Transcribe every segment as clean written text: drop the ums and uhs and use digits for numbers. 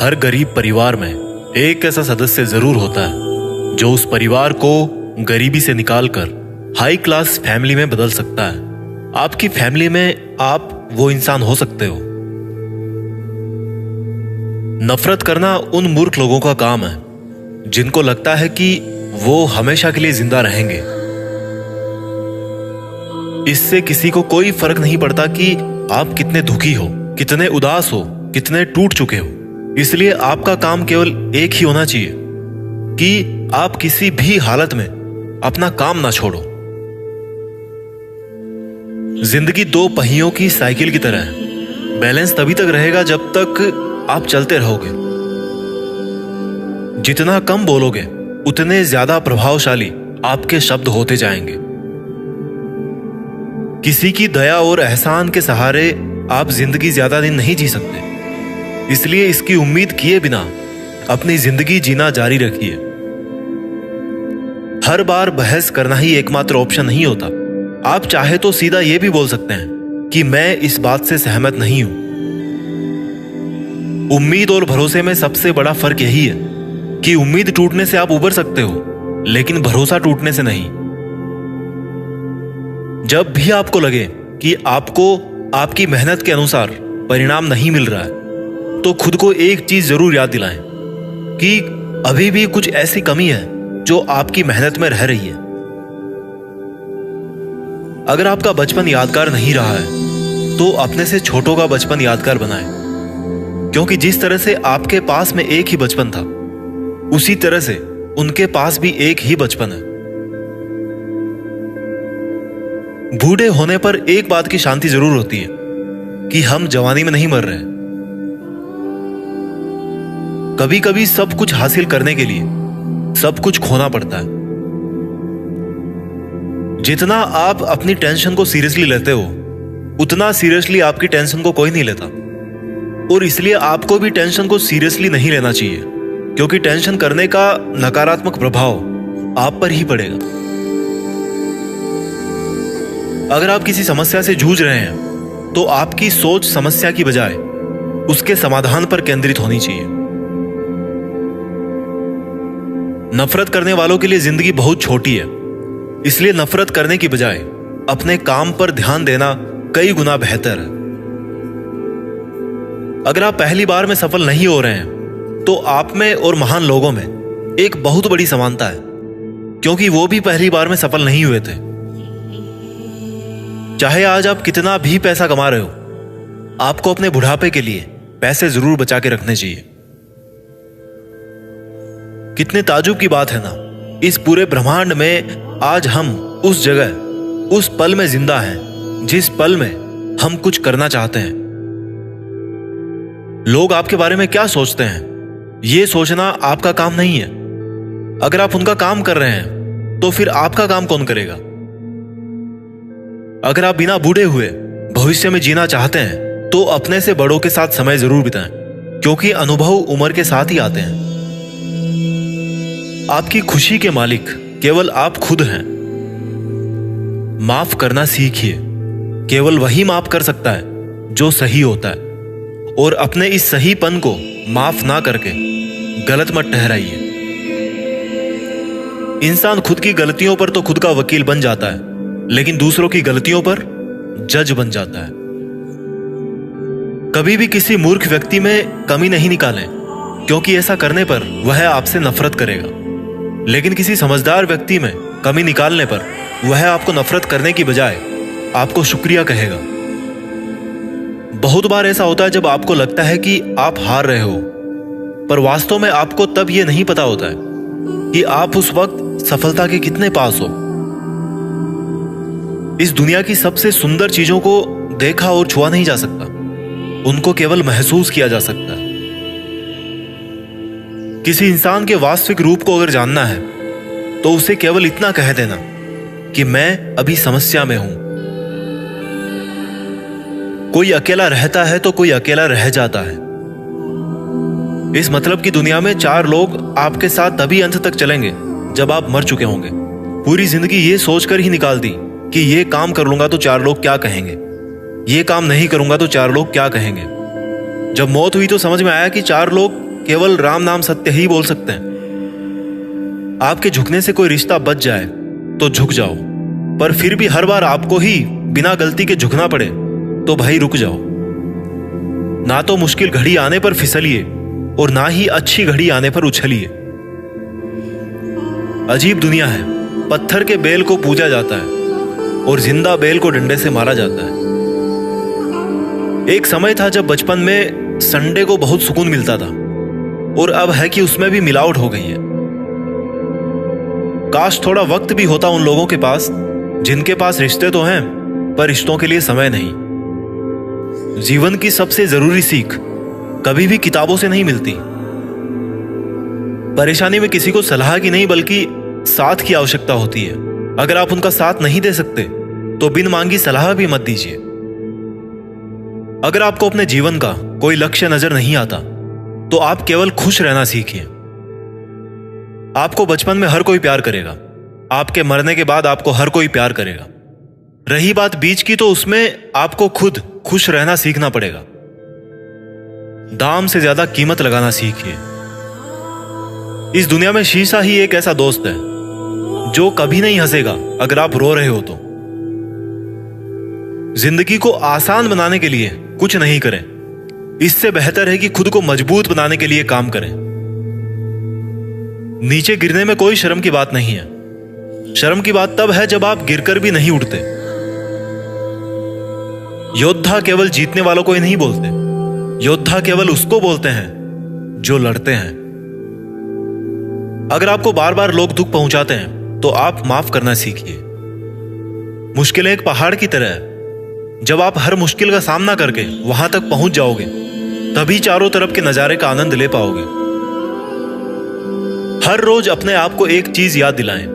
हर गरीब परिवार में एक ऐसा सदस्य जरूर होता है जो उस परिवार को गरीबी से निकालकर हाई क्लास फैमिली में बदल सकता है। आपकी फैमिली में आप वो इंसान हो सकते हो। नफरत करना उन मूर्ख लोगों का काम है जिनको लगता है कि वो हमेशा के लिए जिंदा रहेंगे। इससे किसी को कोई फर्क नहीं पड़ता कि आप कितने दुखी हो, कितने उदास हो, कितने टूट चुके हो। इसलिए आपका काम केवल एक ही होना चाहिए कि आप किसी भी हालत में अपना काम ना छोड़ो। जिंदगी दो पहियों की साइकिल की तरह है। बैलेंस तभी तक रहेगा जब तक आप चलते रहोगे। जितना कम बोलोगे उतने ज्यादा प्रभावशाली आपके शब्द होते जाएंगे। किसी की दया और एहसान के सहारे आप जिंदगी ज्यादा दिन नहीं जी सकते। इसलिए इसकी उम्मीद किए बिना अपनी जिंदगी जीना जारी रखिए। हर बार बहस करना ही एकमात्र ऑप्शन नहीं होता। आप चाहे तो सीधा यह भी बोल सकते हैं कि मैं इस बात से सहमत नहीं हूं। उम्मीद और भरोसे में सबसे बड़ा फर्क यही है कि उम्मीद टूटने से आप उबर सकते हो, लेकिन भरोसा टूटने से नहीं। जब भी आपको लगे कि आपको आपकी मेहनत के अनुसार परिणाम नहीं मिल रहा है, तो खुद को एक चीज जरूर याद दिलाएं कि अभी भी कुछ ऐसी कमी है जो आपकी मेहनत में रह रही है। अगर आपका बचपन यादगार नहीं रहा है तो अपने से छोटों का बचपन यादगार बनाएं, क्योंकि जिस तरह से आपके पास में एक ही बचपन था, उसी तरह से उनके पास भी एक ही बचपन है। बूढ़े होने पर एक बात की शांति जरूर होती है कि हम जवानी में नहीं मर रहे। कभी कभी सब कुछ हासिल करने के लिए सब कुछ खोना पड़ता है। जितना आप अपनी टेंशन को सीरियसली लेते हो, उतना सीरियसली आपकी टेंशन को कोई नहीं लेता। और इसलिए आपको भी टेंशन को सीरियसली नहीं लेना चाहिए, क्योंकि टेंशन करने का नकारात्मक प्रभाव आप पर ही पड़ेगा। अगर आप किसी समस्या से जूझ रहे हैं तो आपकी सोच समस्या की बजाय उसके समाधान पर केंद्रित होनी चाहिए। नफरत करने वालों के लिए जिंदगी बहुत छोटी है, इसलिए नफरत करने की बजाय अपने काम पर ध्यान देना कई गुना बेहतर है। अगर आप पहली बार में सफल नहीं हो रहे हैं तो आप में और महान लोगों में एक बहुत बड़ी समानता है, क्योंकि वो भी पहली बार में सफल नहीं हुए थे। चाहे आज आप कितना भी पैसा कमा रहे हो, आपको अपने बुढ़ापे के लिए पैसे जरूर बचा के रखने चाहिए। कितने ताजुब की बात है ना, इस पूरे ब्रह्मांड में आज हम उस जगह, उस पल में जिंदा हैं जिस पल में हम कुछ करना चाहते हैं। लोग आपके बारे में क्या सोचते हैं, यह सोचना आपका काम नहीं है। अगर आप उनका काम कर रहे हैं तो फिर आपका काम कौन करेगा? अगर आप बिना बूढ़े हुए भविष्य में जीना चाहते हैं तो अपने से बड़ों के साथ समय जरूर बिताएं, क्योंकि अनुभव उम्र के साथ ही आते हैं। आपकी खुशी के मालिक केवल आप खुद हैं। माफ करना सीखिए। केवल वही माफ कर सकता है जो सही होता है, और अपने इस सहीपन को माफ ना करके गलत मत ठहराइए। इंसान खुद की गलतियों पर तो खुद का वकील बन जाता है, लेकिन दूसरों की गलतियों पर जज बन जाता है। कभी भी किसी मूर्ख व्यक्ति में कमी नहीं निकालें, क्योंकि ऐसा करने पर वह आपसे नफरत करेगा। लेकिन किसी समझदार व्यक्ति में कमी निकालने पर वह आपको नफरत करने की बजाय आपको शुक्रिया कहेगा। बहुत बार ऐसा होता है जब आपको लगता है कि आप हार रहे हो, पर वास्तव में आपको तब यह नहीं पता होता है कि आप उस वक्त सफलता के कितने पास हो। इस दुनिया की सबसे सुंदर चीजों को देखा और छुआ नहीं जा सकता, उनको केवल महसूस किया जा सकता है। किसी इंसान के वास्तविक रूप को अगर जानना है तो उसे केवल इतना कह देना कि मैं अभी समस्या में हूं। कोई अकेला रहता है तो कोई अकेला रह जाता है। इस मतलब की दुनिया में 4 लोग आपके साथ तभी अंत तक चलेंगे जब आप मर चुके होंगे। पूरी जिंदगी ये सोचकर ही निकाल दी कि ये काम कर लूंगा तो 4 लोग क्या कहेंगे, ये काम नहीं करूंगा तो 4 लोग क्या कहेंगे। जब मौत हुई तो समझ में आया कि 4 लोग केवल राम नाम सत्य ही बोल सकते हैं। आपके झुकने से कोई रिश्ता बच जाए तो झुक जाओ, पर फिर भी हर बार आपको ही बिना गलती के झुकना पड़े तो भाई रुक जाओ। ना तो मुश्किल घड़ी आने पर फिसलिए और ना ही अच्छी घड़ी आने पर उछलिए। अजीब दुनिया है, पत्थर के बेल को पूजा जाता है और जिंदा बेल को डंडे से मारा जाता है। एक समय था जब बचपन में संडे को बहुत सुकून मिलता था, और अब है कि उसमें भी मिलावट हो गई है। काश थोड़ा वक्त भी होता उन लोगों के पास जिनके पास रिश्ते तो हैं पर रिश्तों के लिए समय नहीं। जीवन की सबसे जरूरी सीख कभी भी किताबों से नहीं मिलती। परेशानी में किसी को सलाह की नहीं बल्कि साथ की आवश्यकता होती है। अगर आप उनका साथ नहीं दे सकते तो बिन मांगी सलाह भी मत दीजिए। अगर आपको अपने जीवन का कोई लक्ष्य नजर नहीं आता तो आप केवल खुश रहना सीखिए। आपको बचपन में हर कोई प्यार करेगा, आपके मरने के बाद आपको हर कोई प्यार करेगा। रही बात बीच की तो उसमें आपको खुद खुश रहना सीखना पड़ेगा। दाम से ज्यादा कीमत लगाना सीखिए। इस दुनिया में शीशा ही एक ऐसा दोस्त है जो कभी नहीं हंसेगा अगर आप रो रहे हो तो। जिंदगी को आसान बनाने के लिए कुछ नहीं करें, इससे बेहतर है कि खुद को मजबूत बनाने के लिए काम करें। नीचे गिरने में कोई शर्म की बात नहीं है। शर्म की बात तब है जब आप गिरकर भी नहीं उठते। योद्धा केवल जीतने वालों को ही नहीं बोलते, योद्धा केवल उसको बोलते हैं जो लड़ते हैं। अगर आपको बार बार लोग दुख पहुंचाते हैं तो आप माफ करना सीखिए। मुश्किलें एक पहाड़ की तरह है, जब आप हर मुश्किल का सामना करके वहां तक पहुंच जाओगे तभी चारों तरफ के नजारे का आनंद ले पाओगे। हर रोज अपने आप को एक चीज याद दिलाएं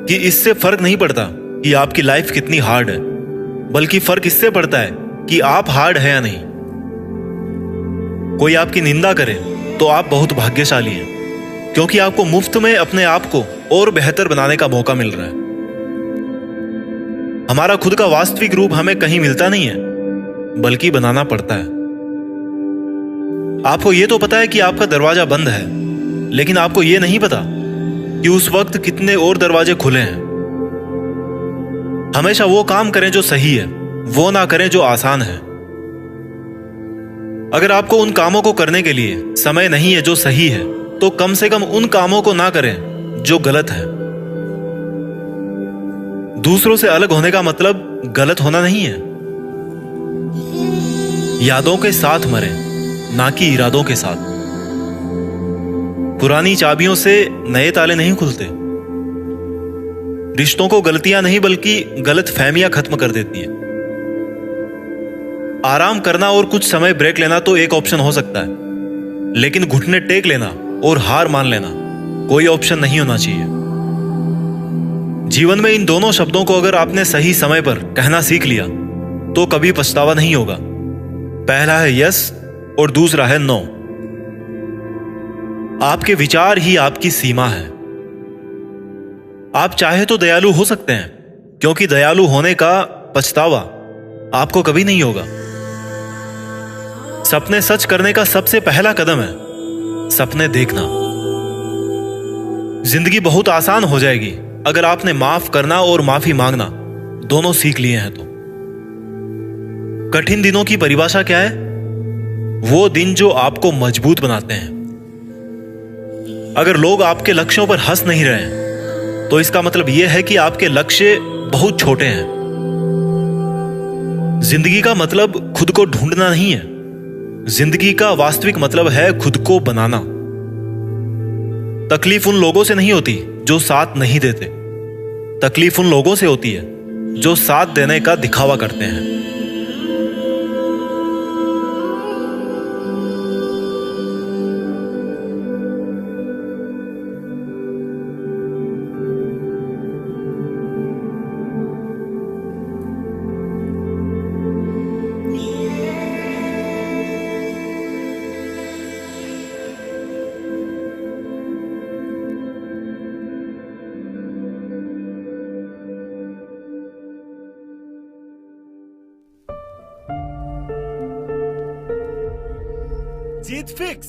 कि इससे फर्क नहीं पड़ता कि आपकी लाइफ कितनी हार्ड है, बल्कि फर्क इससे पड़ता है कि आप हार्ड है या नहीं। कोई आपकी निंदा करे तो आप बहुत भाग्यशाली हैं, क्योंकि आपको मुफ्त में अपने आप को और बेहतर बनाने का मौका मिल रहा है। हमारा खुद का वास्तविक रूप हमें कहीं मिलता नहीं है, बल्कि बनाना पड़ता है। आपको यह तो पता है कि आपका दरवाजा बंद है, लेकिन आपको यह नहीं पता कि उस वक्त कितने और दरवाजे खुले हैं। हमेशा वो काम करें जो सही है, वो ना करें जो आसान है। अगर आपको उन कामों को करने के लिए समय नहीं है जो सही है, तो कम से कम उन कामों को ना करें जो गलत है। दूसरों से अलग होने का मतलब गलत होना नहीं है। यादों के साथ मरें, ना कि इरादों के साथ। पुरानी चाबियों से नए ताले नहीं खुलते। रिश्तों को गलतियां नहीं बल्कि गलत फहमियां खत्म कर देती हैं। आराम करना और कुछ समय ब्रेक लेना तो एक ऑप्शन हो सकता है, लेकिन घुटने टेक लेना और हार मान लेना कोई ऑप्शन नहीं होना चाहिए। जीवन में इन दोनों शब्दों को अगर आपने सही समय पर कहना सीख लिया तो कभी पछतावा नहीं होगा। पहला है यस और दूसरा है नो। आपके विचार ही आपकी सीमा है। आप चाहे तो दयालु हो सकते हैं, क्योंकि दयालु होने का पछतावा आपको कभी नहीं होगा। सपने सच करने का सबसे पहला कदम है सपने देखना। जिंदगी बहुत आसान हो जाएगी अगर आपने माफ करना और माफी मांगना दोनों सीख लिए हैं तो। कठिन दिनों की परिभाषा क्या है? वो दिन जो आपको मजबूत बनाते हैं। अगर लोग आपके लक्ष्यों पर हंस नहीं रहे हैं तो इसका मतलब यह है कि आपके लक्ष्य बहुत छोटे हैं। जिंदगी का मतलब खुद को ढूंढना नहीं है, जिंदगी का वास्तविक मतलब है खुद को बनाना। तकलीफ उन लोगों से नहीं होती जो साथ नहीं देते, तकलीफ उन लोगों से होती है जो साथ देने का दिखावा करते हैं। जीत फिक्स।